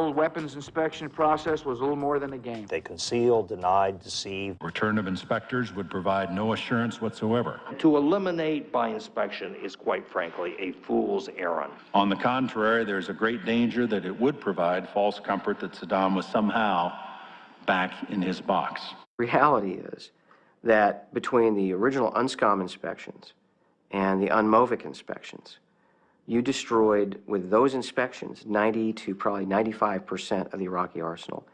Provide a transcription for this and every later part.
The weapons inspection process was a little more than a game. They concealed, denied, deceived. Return of inspectors would provide no assurance whatsoever. To eliminate by inspection is, quite frankly, a fool's errand. On the contrary, there's a great danger that it would provide false comfort that Saddam was somehow back in his box. Reality is that between the original UNSCOM inspections and the UNMOVIC inspections, you destroyed, with those inspections, 90 to probably 95% of the Iraqi arsenal.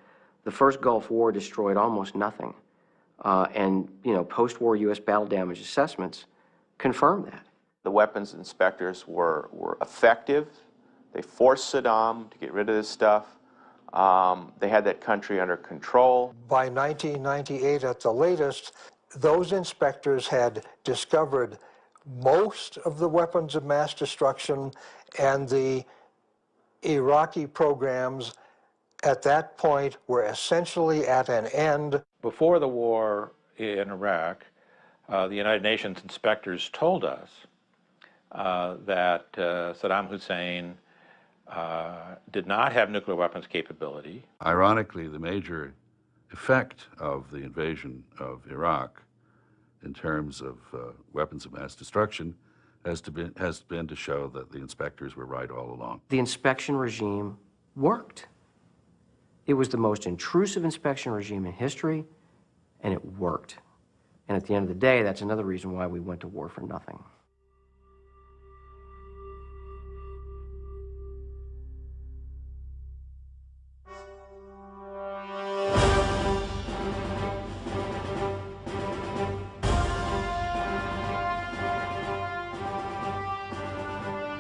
The first Gulf War destroyed almost nothing. And, post-war U.S. battle damage assessments confirm that. The weapons inspectors were effective. They forced Saddam to get rid of this stuff. They had that country under control. By 1998, at the latest, those inspectors had discovered most of the weapons of mass destruction, and the Iraqi programs at that point were essentially at an end. Before the war in Iraq, the United Nations inspectors told us that Saddam Hussein did not have nuclear weapons capability. Ironically, the major effect of the invasion of Iraq in terms of weapons of mass destruction has been to show that the inspectors were right all along. The inspection regime worked. It was the most intrusive inspection regime in history, and it worked. And at the end of the day, that's another reason why we went to war for nothing.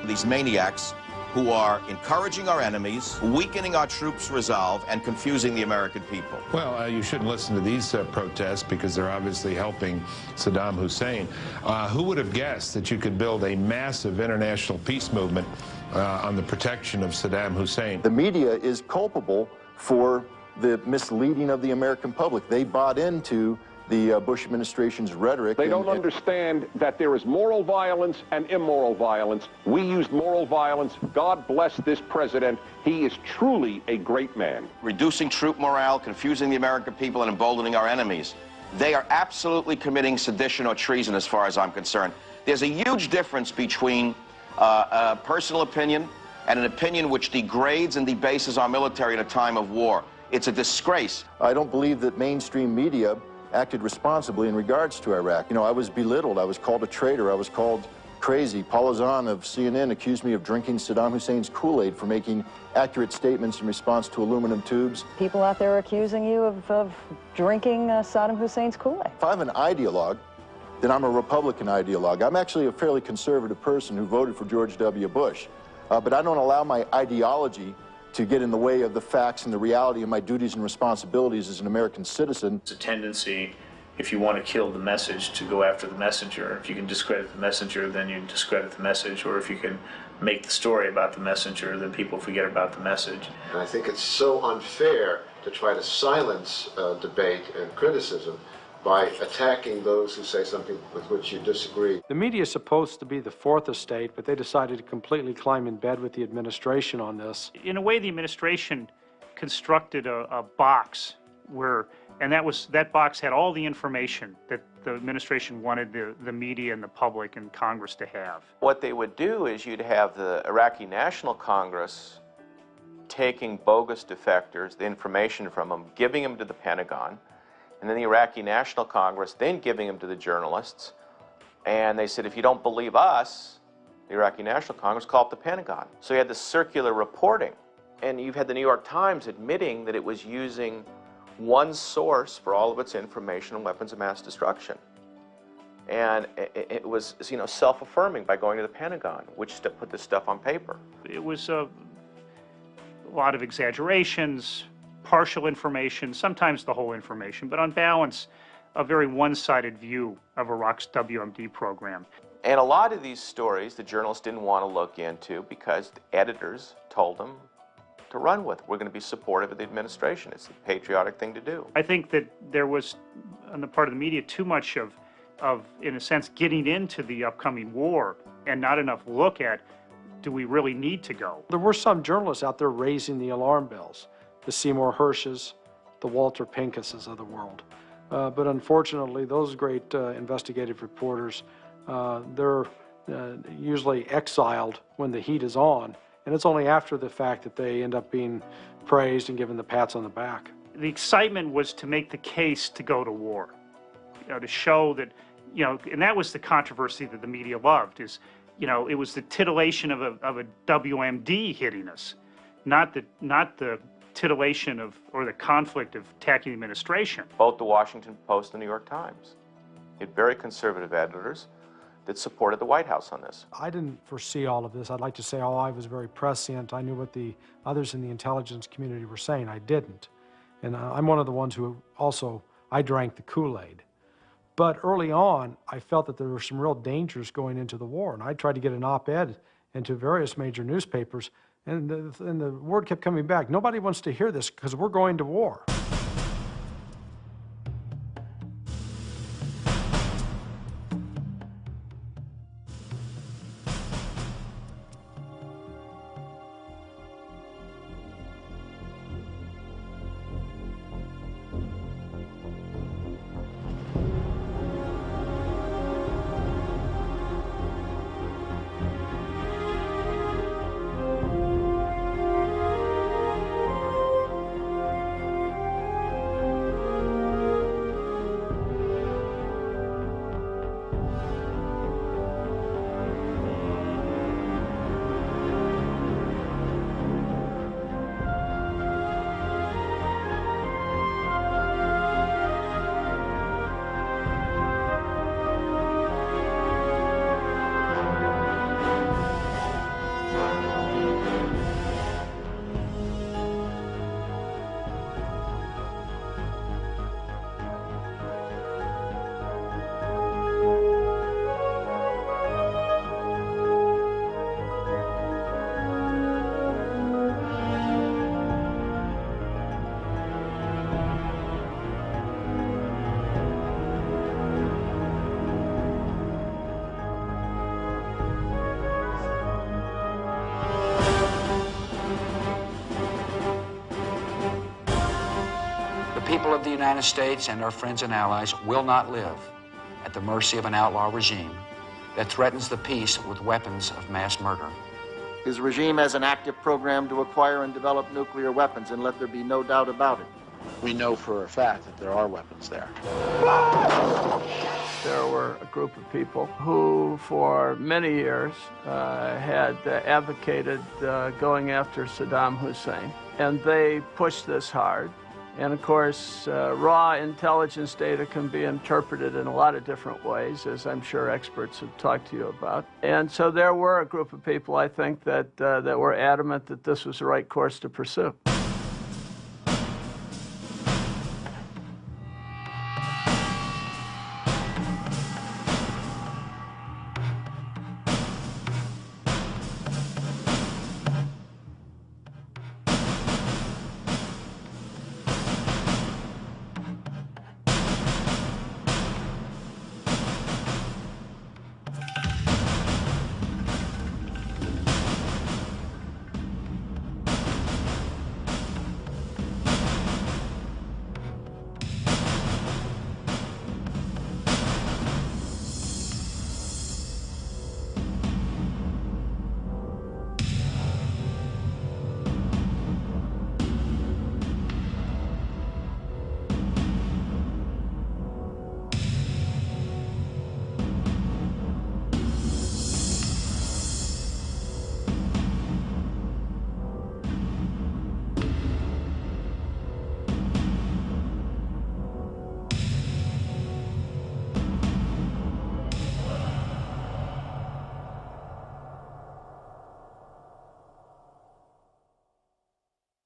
These maniacs who are encouraging our enemies, weakening our troops' resolve, and confusing the American people. Well, you shouldn't listen to these protests because they're obviously helping Saddam Hussein. Who would have guessed that you could build a massive international peace movement on the protection of Saddam Hussein? The media is culpable for the misleading of the American public. They bought into the Bush administration's rhetoric. They don't understand that there is moral violence and immoral violence. We used moral violence. God bless this president. He is truly a great man. Reducing troop morale, confusing the American people, and emboldening our enemies. They are absolutely committing sedition or treason as far as I'm concerned. There's a huge difference between a personal opinion and an opinion which degrades and debases our military in a time of war. It's a disgrace. I don't believe that mainstream media acted responsibly in regards to Iraq. I was belittled. I was called a traitor. I was called crazy. Paul Azan of CNN accused me of drinking Saddam Hussein's Kool-Aid for making accurate statements in response to aluminum tubes. People out there are accusing you of drinking Saddam Hussein's Kool-Aid. If I'm an ideologue, then I'm a Republican ideologue. I'm actually a fairly conservative person who voted for George W. Bush. But I don't allow my ideology to get in the way of the facts and the reality of my duties and responsibilities as an American citizen. It's a tendency, if you want to kill the message, to go after the messenger. If you can discredit the messenger, then you discredit the message. Or if you can make the story about the messenger, then people forget about the message. And I think it's so unfair to try to silence debate and criticism by attacking those who say something with which you disagree. The media is supposed to be the fourth estate, but they decided to completely climb in bed with the administration on this. In a way, the administration constructed a box and that box had all the information that the administration wanted the media and the public and Congress to have. What they would do is you'd have the Iraqi National Congress taking bogus defectors, the information from them, giving them to the Pentagon, and then the Iraqi National Congress then giving them to the journalists. And they said, if you don't believe us, the Iraqi National Congress, call up the Pentagon. So you had this circular reporting. And you've had the New York Times admitting that it was using one source for all of its information on weapons of mass destruction. And it was, self-affirming by going to the Pentagon, which put this stuff on paper. It was a lot of exaggerations, partial information, sometimes the whole information, but on balance, a very one-sided view of Iraq's WMD program. And a lot of these stories the journalists didn't want to look into because the editors told them to run with. We're going to be supportive of the administration. It's the patriotic thing to do. I think that there was, on the part of the media, too much of, in a sense, getting into the upcoming war and not enough look at do we really need to go? There were some journalists out there raising the alarm bells, the Seymour Hirsches, the Walter Pincuses of the world. But unfortunately, those great investigative reporters, they're usually exiled when the heat is on, and it's only after the fact that they end up being praised and given the pats on the back. The excitement was to make the case to go to war, to show that, and that was the controversy that the media loved, is, it was the titillation of a WMD hitting us, not the titillation or the conflict of attacking the administration. Both the Washington Post and the New York Times had very conservative editors that supported the White House on this. I didn't foresee all of this. I'd like to say, I was very prescient. I knew what the others in the intelligence community were saying. I didn't. And I'm one of the ones who also, I drank the Kool-Aid. But early on, I felt that there were some real dangers going into the war. And I tried to get an op-ed into various major newspapers, and the word kept coming back. Nobody wants to hear this because we're going to war. The people of the United States and our friends and allies will not live at the mercy of an outlaw regime that threatens the peace with weapons of mass murder. His regime has an active program to acquire and develop nuclear weapons, and let there be no doubt about it. We know for a fact that there are weapons there. There were a group of people who, for many years, had advocated going after Saddam Hussein, and they pushed this hard. And of course, raw intelligence data can be interpreted in a lot of different ways, as I'm sure experts have talked to you about. And so there were a group of people, I think, that were adamant that this was the right course to pursue.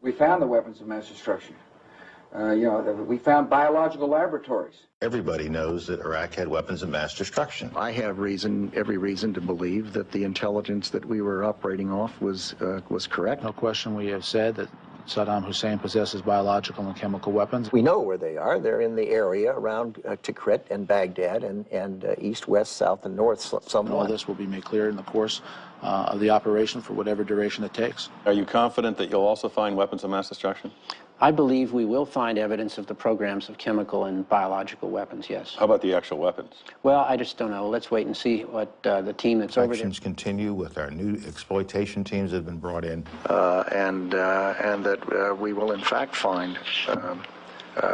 We found the weapons of mass destruction. We found biological laboratories. Everybody knows that Iraq had weapons of mass destruction. I have every reason to believe that the intelligence that we were operating off was correct. No question we have said that Saddam Hussein possesses biological and chemical weapons. We know where they are. They're in the area around Tikrit and Baghdad and east, west, south, and north somewhat. All this will be made clear in the course of the operation for whatever duration it takes. Are you confident that you'll also find weapons of mass destruction? I believe we will find evidence of the programs of chemical and biological weapons, yes. How about the actual weapons? Well, I just don't know. Let's wait and see what the team that's over there... Actions continue with our new exploitation teams that have been brought in. And that we will in fact find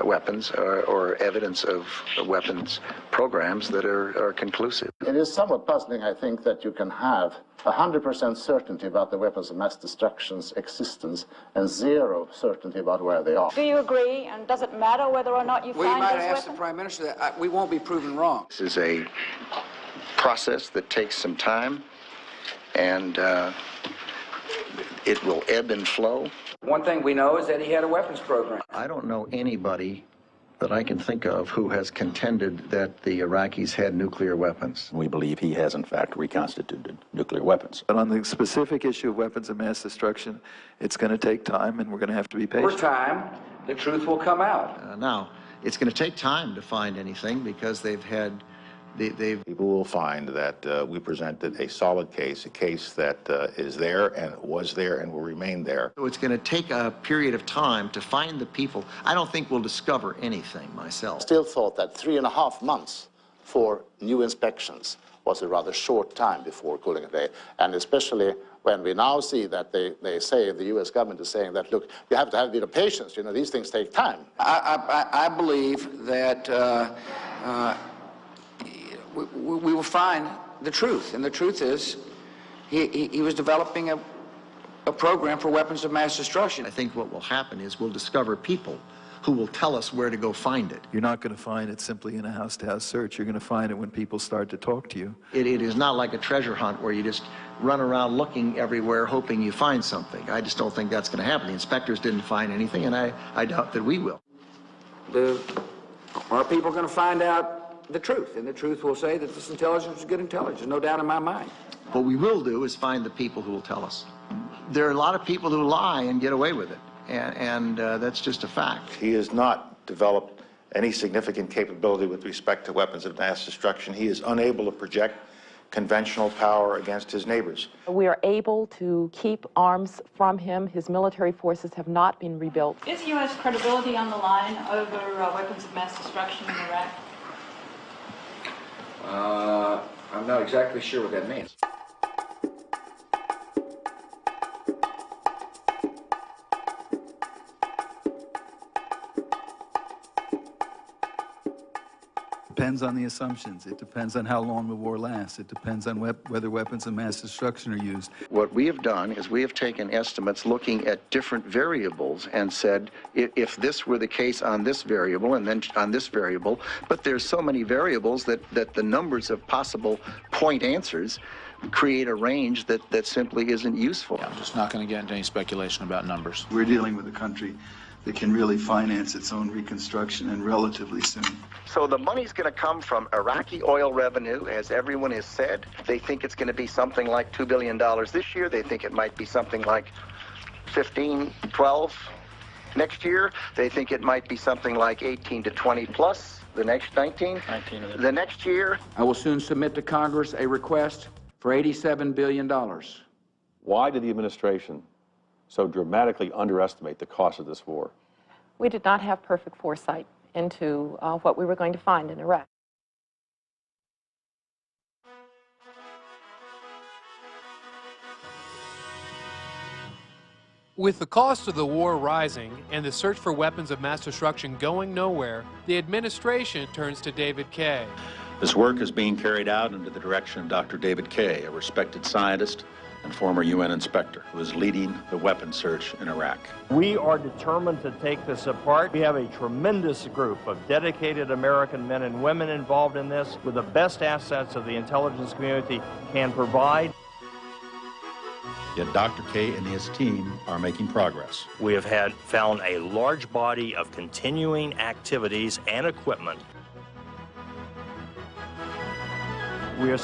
weapons or evidence of weapons programs that are conclusive. It is somewhat puzzling, I think, that you can have 100% certainty about the weapons of mass destruction's existence and zero certainty about where they are. Do you agree? And does it matter whether or not you Well, you find might these ask weapons? the Prime Minister that. We won't be proven wrong. This is a process that takes some time, and it will ebb and flow. One thing we know is that he had a weapons program. I don't know anybody that I can think of who has contended that the Iraqis had nuclear weapons. We believe he has, in fact, reconstituted nuclear weapons. But on the specific issue of weapons of mass destruction, it's going to take time, and we're going to have to be patient. For time, the truth will come out. Now, it's going to take time to find anything because People will find that we presented a solid case, a case that is there and was there and will remain there. So it's going to take a period of time to find the people. I don't think we'll discover anything myself. Still thought that 3.5 months for new inspections was a rather short time before cooling a day, and especially when we now see that they say, the U.S. government is saying that, look, you have to have a bit of patience, you know, these things take time. I believe that we will find the truth, and the truth is he was developing a program for weapons of mass destruction. I think what will happen is we'll discover people who will tell us where to go find it. You're not going to find it simply in a house-to-house search. You're going to find it when people start to talk to you. It is not like a treasure hunt where you just run around looking everywhere hoping you find something. I just don't think that's going to happen. The inspectors didn't find anything, and I doubt that we will. Our people are going to find out the truth, and the truth will say that this intelligence is good intelligence, no doubt in my mind. What we will do is find the people who will tell us. There are a lot of people who lie and get away with it, and that's just a fact. He has not developed any significant capability with respect to weapons of mass destruction. He is unable to project conventional power against his neighbors. We are able to keep arms from him. His military forces have not been rebuilt. Is U.S. credibility on the line over weapons of mass destruction in Iraq? I'm not exactly sure what that means. Depends on the assumptions. It depends on how long the war lasts. It depends on whether weapons of mass destruction are used. What we have done is we have taken estimates looking at different variables and said, if this were the case on this variable and then on this variable, but there's so many variables that the numbers of possible point answers create a range that simply isn't useful. I'm just not going to get into any speculation about numbers. We're dealing with a country that can really finance its own reconstruction and relatively soon. So the money's going to come from Iraqi oil revenue, as everyone has said. They think it's going to be something like $2 billion this year. They think it might be something like 15, 12 next year. They think it might be something like 18 to 20 plus the next 19. The next year. I will soon submit to Congress a request for $87 billion. Why did the administration so dramatically underestimate the cost of this war? We did not have perfect foresight into what we were going to find in Iraq. With the cost of the war rising and the search for weapons of mass destruction going nowhere, the administration turns to David Kay. This work is being carried out under the direction of Dr. David Kay, a respected scientist and former UN inspector who is leading the weapons search in Iraq. We are determined to take this apart. We have a tremendous group of dedicated American men and women involved in this with the best assets of the intelligence community can provide. Yet Dr. Kay and his team are making progress. We have found a large body of continuing activities and equipment. We are